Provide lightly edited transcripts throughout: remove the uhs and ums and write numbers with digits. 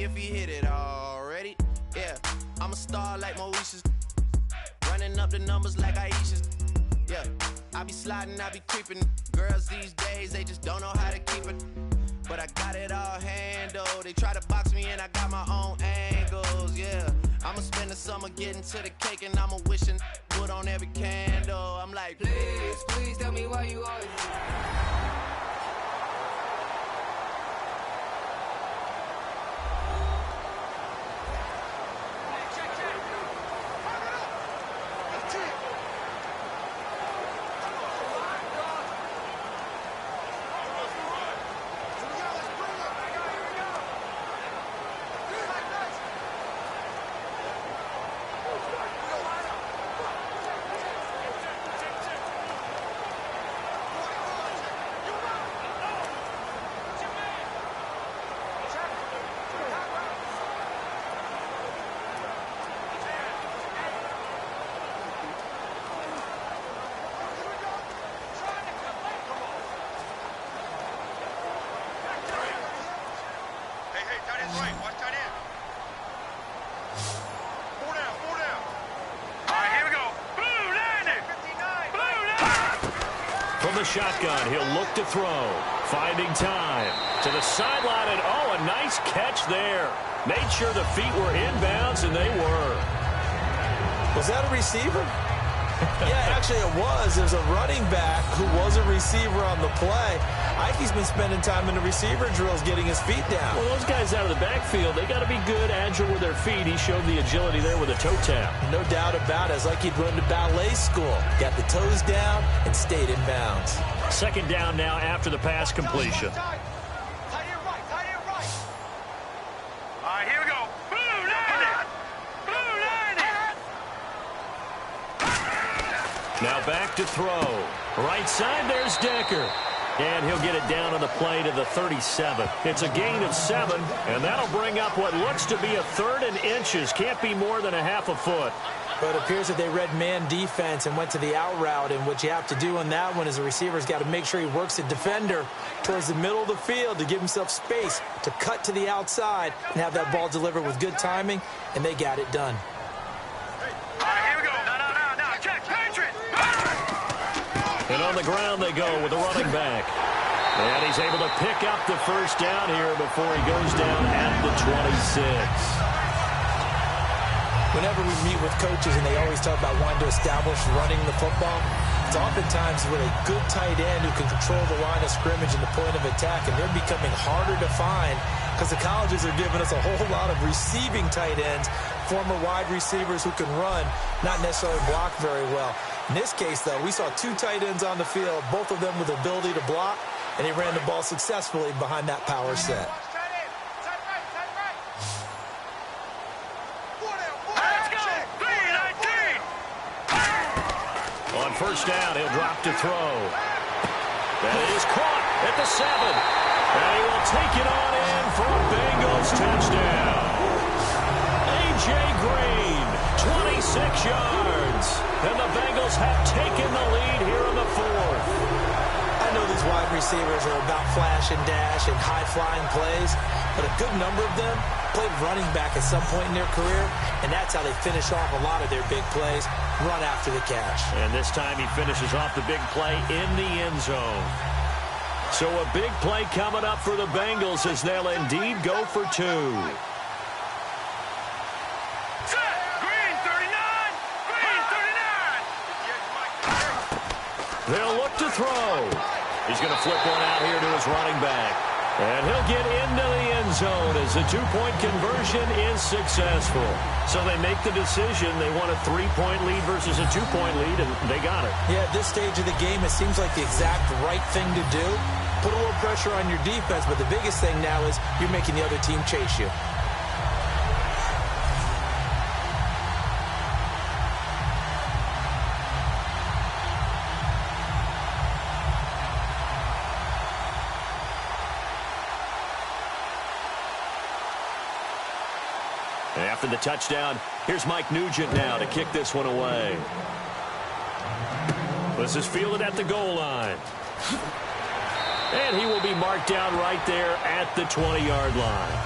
see if he hit it already. Yeah, I'm a star like Mauritius. Running up the numbers like Aisha's. Yeah, I be sliding, I be creeping. Girls these days, they just don't know how to keep it. But I got it all handled. They try to box me and I got my own angles. Yeah, I'ma spend the summer getting to the cake and I'ma wishing wood on every candle. I'm like, please, please tell me why you always. From the shotgun, he'll look to throw. Finding time. To the sideline, and oh, a nice catch there. Made sure the feet were inbounds, and they were. Was that a receiver? Yeah, actually it was. There's a running back who was a receiver on the play. Ike's been spending time in the receiver drills getting his feet down. Well, those guys out of the backfield, they got to be good, agile with their feet. He showed the agility there with a toe tap. No doubt about it. It's like he'd run to ballet school. Got the toes down and stayed in bounds. Second down now after the pass completion. Now back to throw. Right side, there's Decker. And he'll get it down on the play to the 37. It's a gain of 7, and that'll bring up what looks to be a 3rd and inches. Can't be more than a half a foot. But it appears that they read man defense and went to the out route, and what you have to do on that one is the receiver's got to make sure he works the defender towards the middle of the field to give himself space to cut to the outside and have that ball delivered with good timing, and they got it done. And on the ground they go with the running back. And he's able to pick up the first down here before he goes down at the 26. Whenever we meet with coaches and they always talk about wanting to establish running the football, it's oftentimes with a good tight end who can control the line of scrimmage and the point of attack, and they're becoming harder to find because the colleges are giving us a whole lot of receiving tight ends, former wide receivers who can run, not necessarily block very well. In this case, though, we saw 2 tight ends on the field, both of them with the ability to block, and he ran the ball successfully behind that power set. On first down, he'll drop to throw. That is caught at the 7. And he will take it on in for a Bengals touchdown. A.J. Green, 26 yards. And the Bengals have taken the lead here in the 4th. I know these wide receivers are about flash and dash and high-flying plays, but a good number of them played running back at some point in their career, and that's how they finish off a lot of their big plays, run after the catch. And this time he finishes off the big play in the end zone. So a big play coming up for the Bengals as they'll indeed go for 2. They'll look to throw. He's going to flip one out here to his running back. And he'll get into the end zone as the 2-point conversion is successful. So they make the decision. They want a 3-point lead versus a 2-point lead, and they got it. Yeah, at this stage of the game, it seems like the exact right thing to do. Put a little pressure on your defense, but the biggest thing now is you're making the other team chase you. After the touchdown, here's Mike Nugent now to kick this one away. This is fielded at the goal line. And he will be marked down right there at the 20-yard line.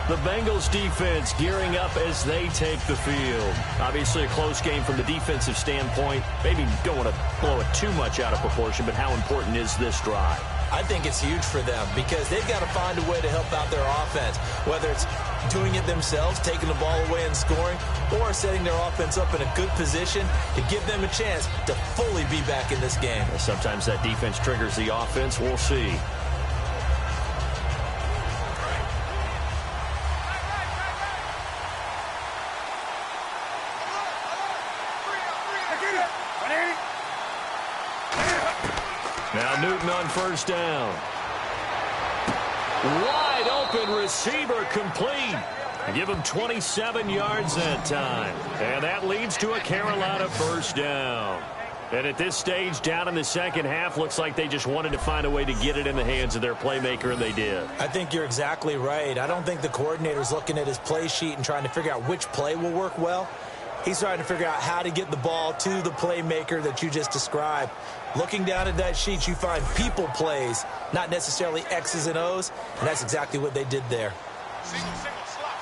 The Bengals defense gearing up as they take the field. Obviously a close game from the defensive standpoint. Maybe don't want to blow it too much out of proportion, but how important is this drive? I think it's huge for them because they've got to find a way to help out their offense, whether it's doing it themselves, taking the ball away and scoring, or setting their offense up in a good position to give them a chance to fully be back in this game. Sometimes that defense triggers the offense. We'll see. Now Newton on first down. Wide open receiver complete. Give him 27 yards that time. And that leads to a Carolina first down. And at this stage, down in the second half, looks like they just wanted to find a way to get it in the hands of their playmaker, and they did. I think you're exactly right. I don't think the coordinator's looking at his play sheet and trying to figure out which play will work well. He's trying to figure out how to get the ball to the playmaker that you just described. Looking down at that sheet, you find people plays, not necessarily X's and O's, and that's exactly what they did there. Single, slop.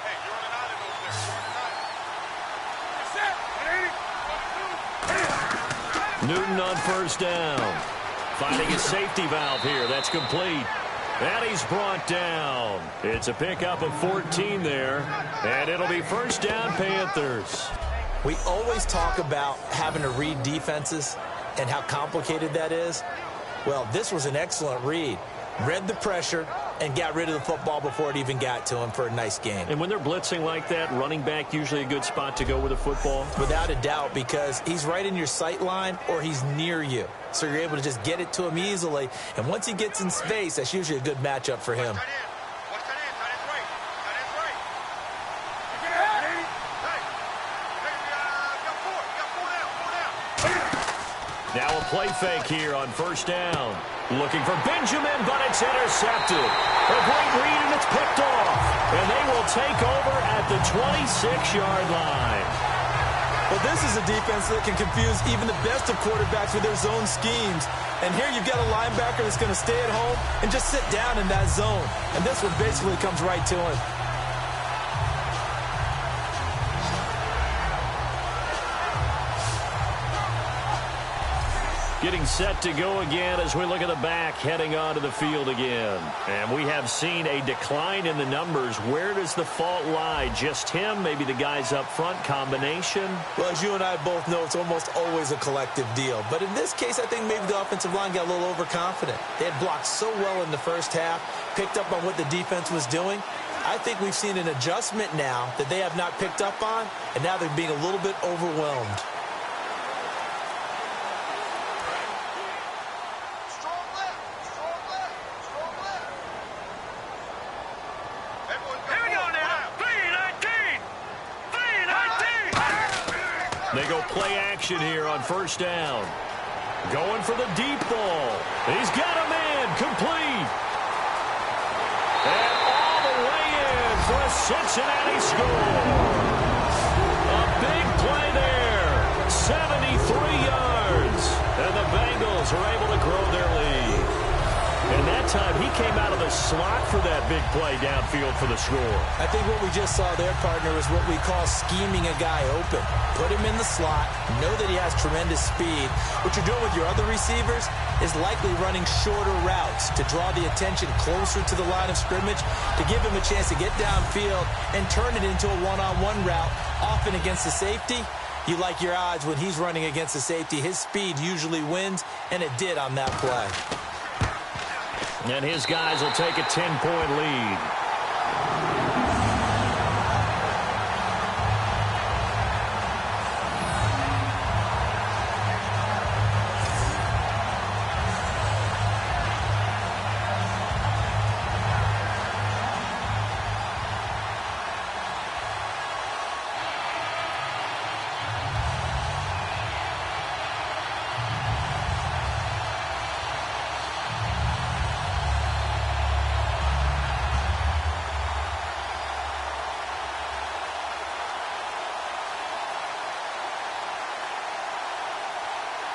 Hey, you're on an island over there. Newton on first down. Finding a safety valve here. That's complete. And he's brought down. It's a pickup of 14 there. And it'll be first down, Panthers. We always talk about having to read defenses and how complicated that is. Well, this was an excellent read. Read the pressure and got rid of the football before it even got to him for a nice game. And when they're blitzing like that, running back usually a good spot to go with the football? Without a doubt, because he's right in your sight line or he's near you. So you're able to just get it to him easily. And once he gets in space, that's usually a good matchup for him. Now a play fake here on first down. Looking for Benjamin, but it's intercepted. A great read, and it's picked off. And they will take over at the 26-yard line. Well, this is a defense that can confuse even the best of quarterbacks with their zone schemes. And here you've got a linebacker that's going to stay at home and just sit down in that zone. And this one basically comes right to him. Getting set to go again as we look at the back heading onto the field again. And we have seen a decline in the numbers. Where does the fault lie? Just him? Maybe the guys up front? Combination? Well, as you and I both know, it's almost always a collective deal. But in this case, I think maybe the offensive line got a little overconfident. They had blocked so well in the first half, picked up on what the defense was doing. I think we've seen an adjustment now that they have not picked up on, and now they're being a little bit overwhelmed. They go play action here on first down. Going for the deep ball. He's got a man complete. And all the way in for a Cincinnati score. A big play there. 73 yards. And the Bengals are able to grow their lead. And that time he came out of the slot for that big play downfield for the score. I think what we just saw there, partner, is what we call scheming a guy open. Put him in the slot, know that he has tremendous speed. What you're doing with your other receivers is likely running shorter routes to draw the attention closer to the line of scrimmage, to give him a chance to get downfield and turn it into a one-on-one route, often against the safety. You like your odds when he's running against the safety. His speed usually wins, and it did on that play. And his guys will take a 10-point lead.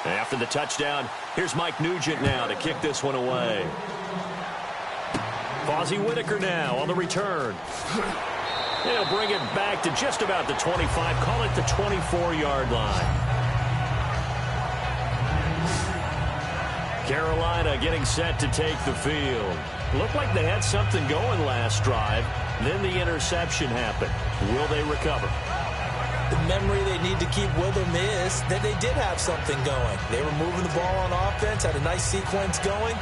After the touchdown, here's Mike Nugent now to kick this one away. Far Ozzie Whittaker now on the return. He'll bring it back to just about the 25. Call it the 24-yard line. Carolina getting set to take the field. Looked like they had something going last drive. Then the interception happened. Will they recover? The memory they need to keep with them is that they did have something going. They were moving the ball on offense, had a nice sequence going.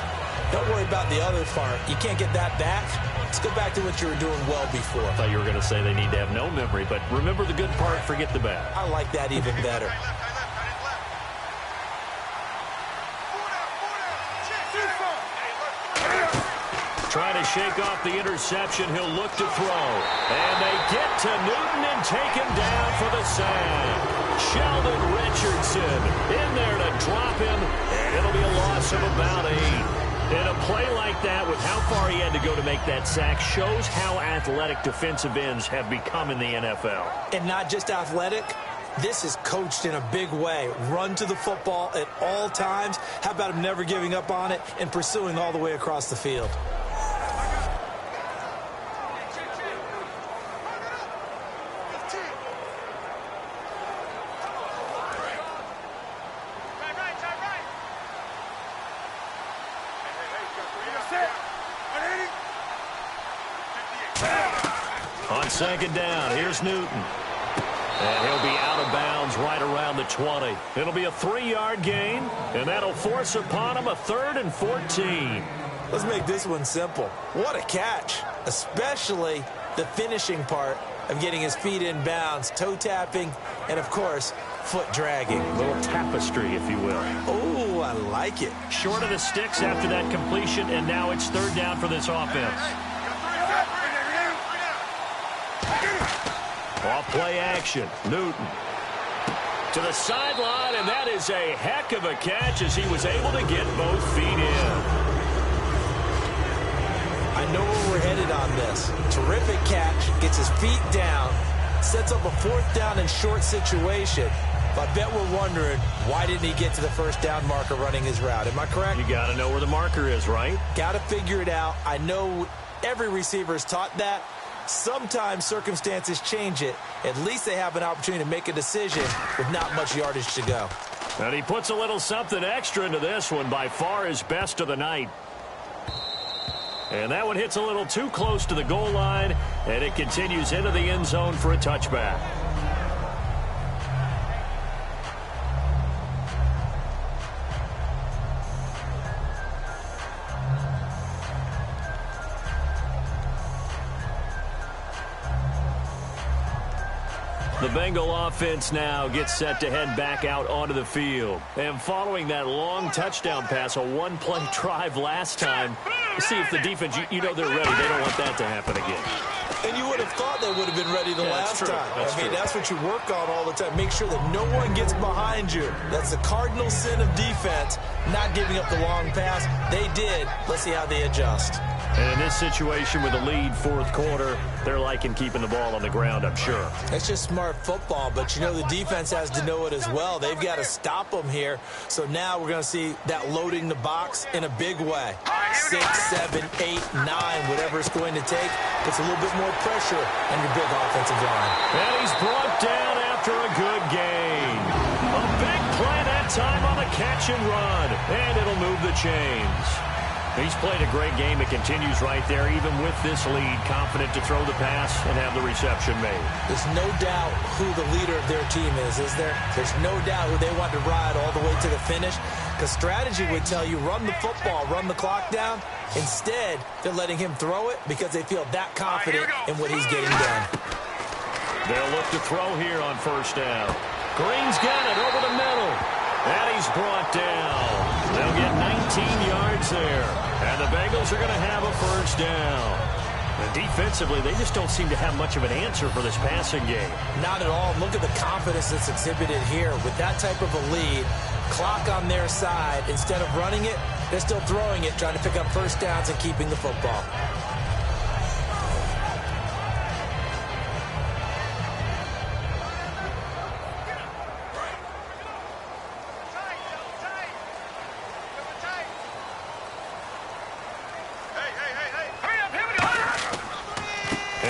Don't worry about the other part. You can't get that back. Let's go back to what you were doing well before. I thought you were going to say they need to have no memory, but remember the good part, forget the bad. I like that even better. Trying to shake off the interception. He'll look to throw. And they get to Newton and take him down for the sack. Sheldon Richardson in there to drop him, and it'll be a loss of about 8. And a play like that, with how far he had to go to make that sack, shows how athletic defensive ends have become in the NFL. And not just athletic. This is coached in a big way. Run to the football at all times. How about him never giving up on it and pursuing all the way across the field? On second down, here's Newton. And he'll be out of bounds right around the 20. It'll be a 3-yard gain, and that'll force upon him a 3rd and 14. Let's make this one simple. What a catch, especially the finishing part of getting his feet in bounds, toe tapping, and, of course, foot dragging. A little tapestry, if you will. Oh, I like it. Short of the sticks after that completion, and now it's 3rd down for this offense. Off play action, Newton to the sideline, and that is a heck of a catch as he was able to get both feet in. I know where we're headed on this. Terrific catch, gets his feet down, sets up a 4th down and short situation. But I bet we're wondering, why didn't he get to the 1st down marker running his route? Am I correct? You got to know where the marker is, right? Got to figure it out. I know every receiver is taught that. Sometimes circumstances change it. At least they have an opportunity to make a decision with not much yardage to go. And he puts a little something extra into this one, by far his best of the night. And that one hits a little too close to the goal line, and it continues into the end zone for a touchback. The Bengal offense now gets set to head back out onto the field. And following that long touchdown pass, a one-play drive last time, see if the defense, you know they're ready. They don't want that to happen again. And you would have thought they would have been ready the last time. That's what you work on all the time. Make sure that no one gets behind you. That's the cardinal sin of defense, not giving up the long pass. They did. Let's see how they adjust. And in this situation with a lead 4th quarter, they're liking keeping the ball on the ground, I'm sure. It's just smart football, but you know the defense has to know it as well. They've got to stop them here. So now we're going to see that loading the box in a big way. 6, 7, 8, 9, whatever it's going to take. Puts a little bit more pressure on your big offensive line. And he's brought down after a good gain. A big play that time on the catch and run. And it'll move the chains. He's played a great game. It continues right there, even with this lead, confident to throw the pass and have the reception made. There's no doubt who the leader of their team is there? There's no doubt who they want to ride all the way to the finish. Because strategy would tell you, run the football, run the clock down. Instead, they're letting him throw it because they feel that confident in what he's getting done. They'll look to throw here on 1st down. Green's got it over the middle. And he's brought down. They'll get 19 yards there. And the Bengals are going to have a 1st down. And defensively, they just don't seem to have much of an answer for this passing game. Not at all. Look at the confidence that's exhibited here. With that type of a lead, clock on their side, instead of running it, they're still throwing it, trying to pick up 1st downs and keeping the football. Hurry up, hit it!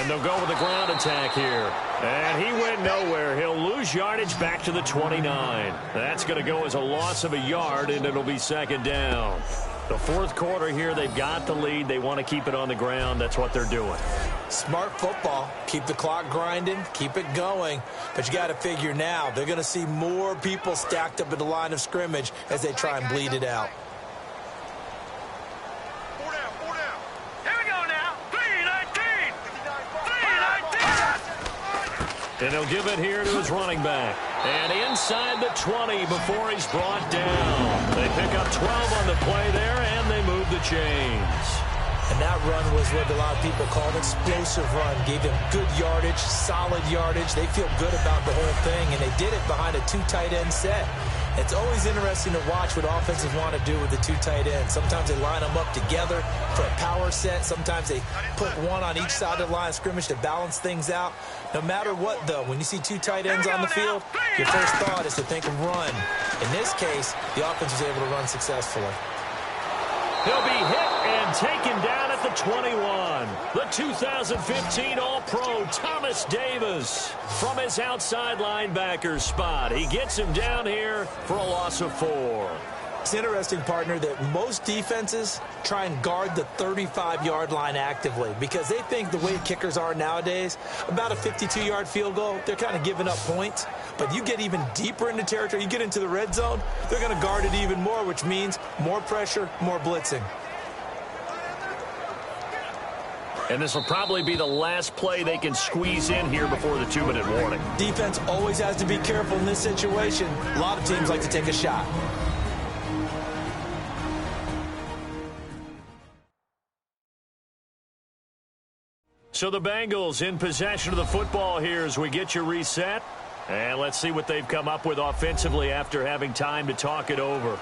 And they'll go with the ground attack here. And he went nowhere. He'll lose yardage back to the 29. That's going to go as a loss of a yard, and it'll be second down. The fourth quarter here, they've got the lead. They want to keep it on the ground. That's what they're doing. Smart football. Keep the clock grinding. Keep it going. But you got to figure now, they're going to see more people stacked up at the line of scrimmage as they try and bleed it out. And he'll give it here to his running back. And inside the 20 before he's brought down. They pick up 12 on the play there, and they move the chains. And that run was what a lot of people call an explosive run. Gave them good yardage, solid yardage. They feel good about the whole thing, and they did it behind a two tight end set. It's always interesting to watch what offenses want to do with the two tight ends. Sometimes they line them up together for a power set. Sometimes they put one on each side of the line of scrimmage to balance things out. No matter what, though, when you see two tight ends on the field, your first thought is to think of run. In this case, the offense was able to run successfully. He'll be hit and taken down at the 21. The 2015 All-Pro Thomas Davis from his outside linebacker spot. He gets him down here for a loss of 4. It's interesting, partner, that most defenses try and guard the 35-yard line actively because they think the way kickers are nowadays, about a 52-yard field goal, they're kind of giving up points. But you get even deeper into territory, you get into the red zone, they're going to guard it even more, which means more pressure, more blitzing. And this will probably be the last play they can squeeze in here before the 2-minute warning. Defense always has to be careful in this situation. A lot of teams like to take a shot. So the Bengals in possession of the football here as we get you reset. And let's see what they've come up with offensively after having time to talk it over.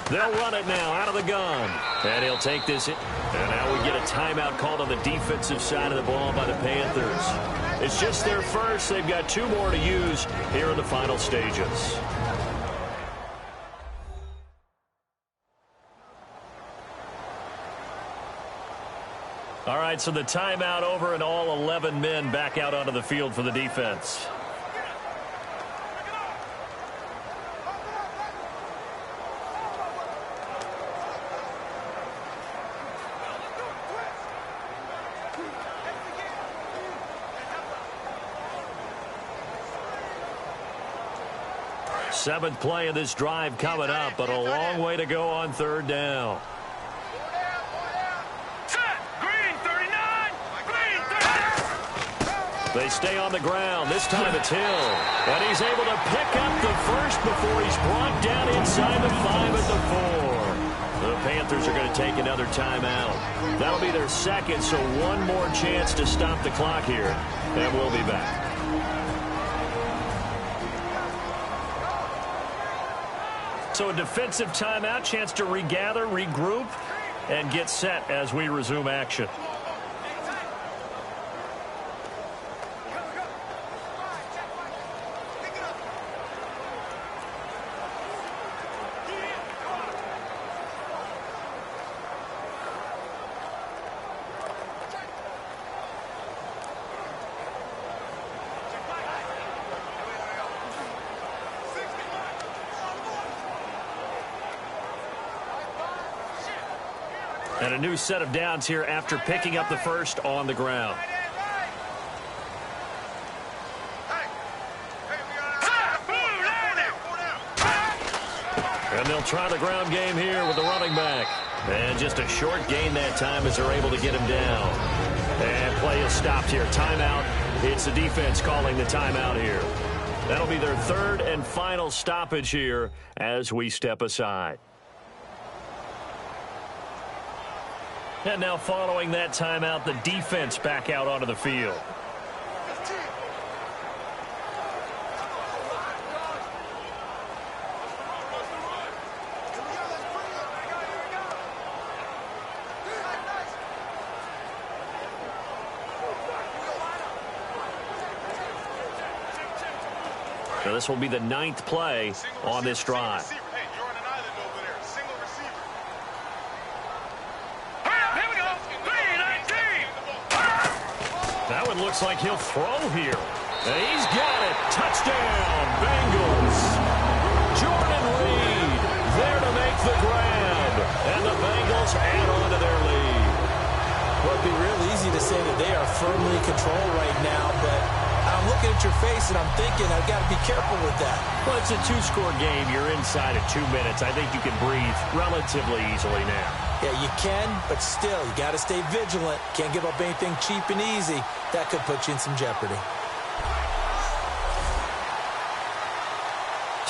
They'll run it now out of the gun. And he'll take this in. And now we get a timeout called on the defensive side of the ball by the Panthers. It's just their first. They've got 2 more to use here in the final stages. All right, so the timeout over and all 11 men back out onto the field for the defense. Seventh play of this drive coming up, but a long way to go on 3rd down. They stay on the ground. This time it's Hill. And he's able to pick up the first before he's brought down inside the 5 at the 4. The Panthers are going to take another timeout. That'll be their second, so one more chance to stop the clock here. And we'll be back. So a defensive timeout, chance to regather, regroup, and get set as we resume action. And a new set of downs here after picking up the first on the ground. And they'll try the ground game here with the running back. And just a short gain that time as they're able to get him down. And play is stopped here. Timeout. It's the defense calling the timeout here. That'll be their 3rd and final stoppage here as we step aside. And now following that timeout, the defense back out onto the field. Now this will be the 9th play on this drive. Hey, you're on an island over there. Single receiver. Here we go. 3-19. That one looks like he'll throw here. And he's got it. Touchdown, Bengals. Jordan Reed there to make the grab. And the Bengals add on to their lead. Well, it'd be real easy to say that they are firmly in control right now, but I'm looking at your face and I'm thinking I've got to be careful with that. Well, it's a 2-score game. You're inside of 2 minutes. I think you can breathe relatively easily now. Yeah, you can, but still, you got to stay vigilant. Can't give up anything cheap and easy. That could put you in some jeopardy.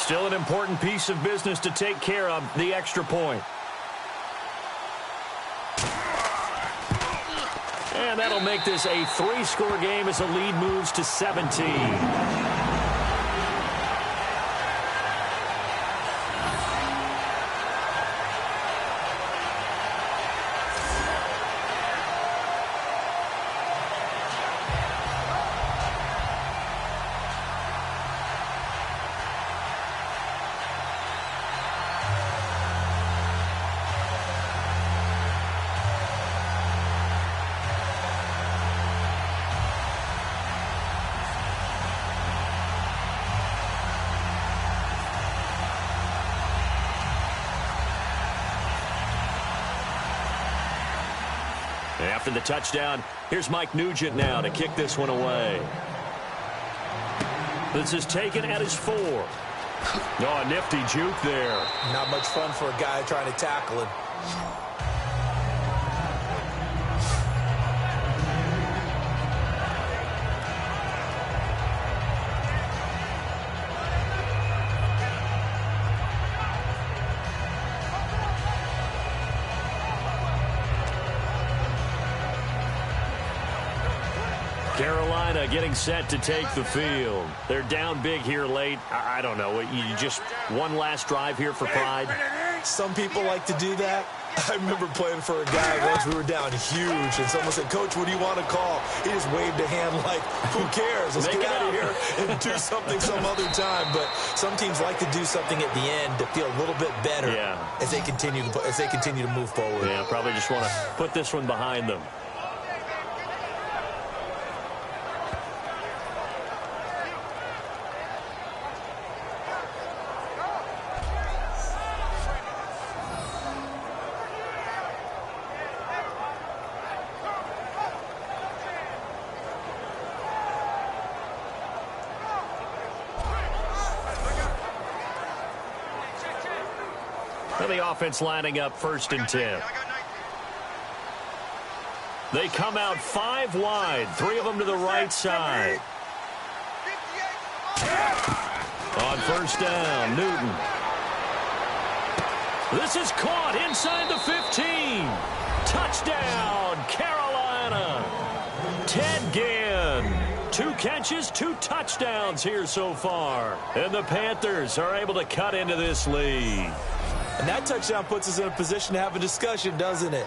Still an important piece of business to take care of, the extra point. And that'll make this a 3-score game as the lead moves to 17. After the touchdown, here's Mike Nugent now to kick this one away. This is taken at his 4. Oh, a nifty juke there. Not much fun for a guy trying to tackle him. Carolina getting set to take the field. They're down big here late. I don't know. You just one last drive here for pride? Some people like to do that. I remember playing for a guy once. We were down huge, and someone said, "Coach, what do you want to call?" He just waved a hand like, "Who cares? Let's get out of here and do something some other time." But some teams like to do something at the end to feel a little bit better as they continue to move forward. Yeah, probably just want to put this one behind them. The offense lining up 1st and 10. They come out 5 wide, 3 of them to the right side. On 1st down, Newton. This is caught inside the 15. Touchdown, Carolina. Ted Ginn. 2 catches, 2 touchdowns here so far. And the Panthers are able to cut into this lead. And that touchdown puts us in a position to have a discussion, doesn't it?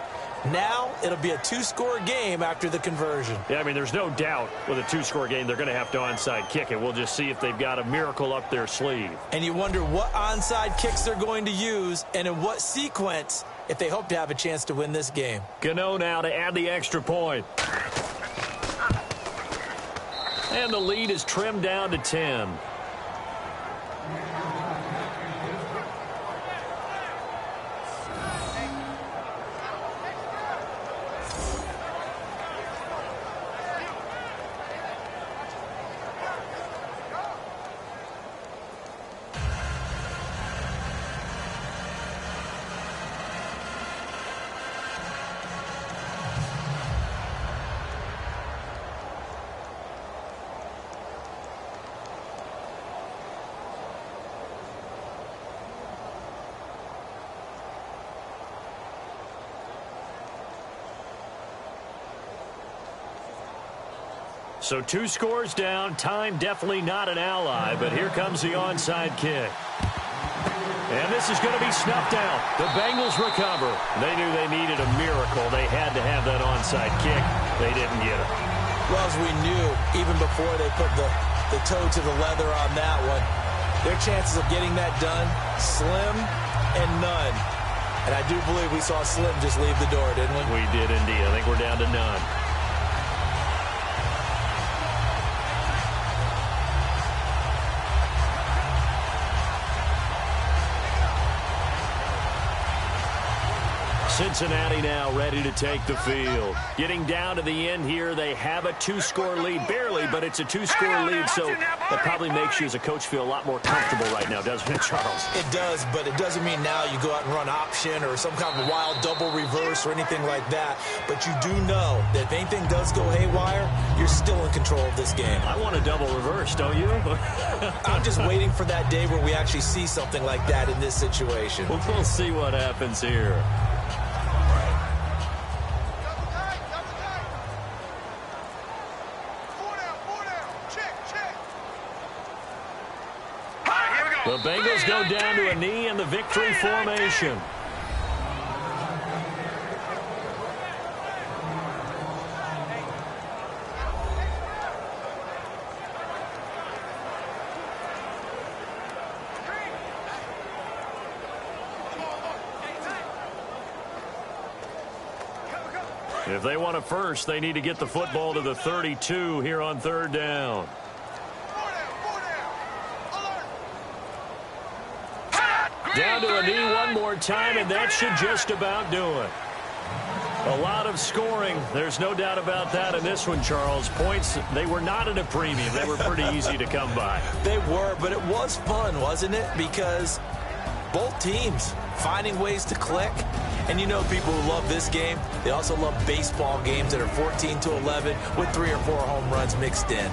Now it'll be a 2-score game after the conversion. Yeah, I mean, there's no doubt with a 2-score game they're going to have to onside kick it. We'll just see if they've got a miracle up their sleeve. And you wonder what onside kicks they're going to use and in what sequence if they hope to have a chance to win this game. Gano now to add the extra point. And the lead is trimmed down to 10. So 2 scores down. Time definitely not an ally, but here comes the onside kick. And this is going to be snuffed out. The Bengals recover. They knew they needed a miracle. They had to have that onside kick. They didn't get it. Well, as we knew, even before they put the the toe to the leather on that one. Their chances of getting that done, slim and none. And I do believe we saw Slim just leave the door, didn't we? We did indeed. I think we're down to none. Cincinnati now ready to take the field. Getting down to the end here, they have a two-score lead. Barely, but it's a two-score lead, so that probably makes you as a coach feel a lot more comfortable right now, doesn't it, Charles? It does, but it doesn't mean now you go out and run option or some kind of wild double reverse or anything like that. But you do know that if anything does go haywire, you're still in control of this game. I want a double reverse, don't you? I'm just waiting for that day where we actually see something like that in this situation. Well, we'll see what happens here. The Bengals go down to a knee in the victory formation. If they want it first, they need to get the football to the 32 here on third down. Down to a knee one more time, and that should just about do it. A lot of scoring. There's no doubt about that in this one, Charles. Points, they were not at a premium. They were pretty easy to come by. They were, but it was fun, wasn't it? Because both teams finding ways to click. And you know people who love this game, they also love baseball games that are 14-11 with 3 or 4 home runs mixed in.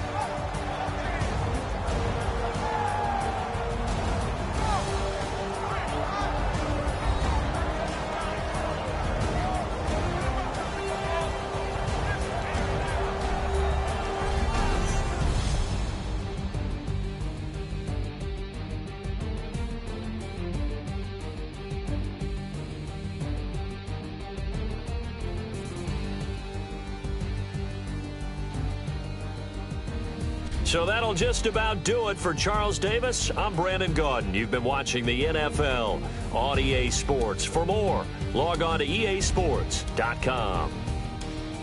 So that'll just about do it for Charles Davis. I'm Brandon Gaudin. You've been watching the NFL on EA Sports. For more, log on to easports.com.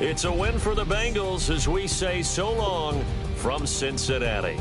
It's a win for the Bengals as we say so long from Cincinnati.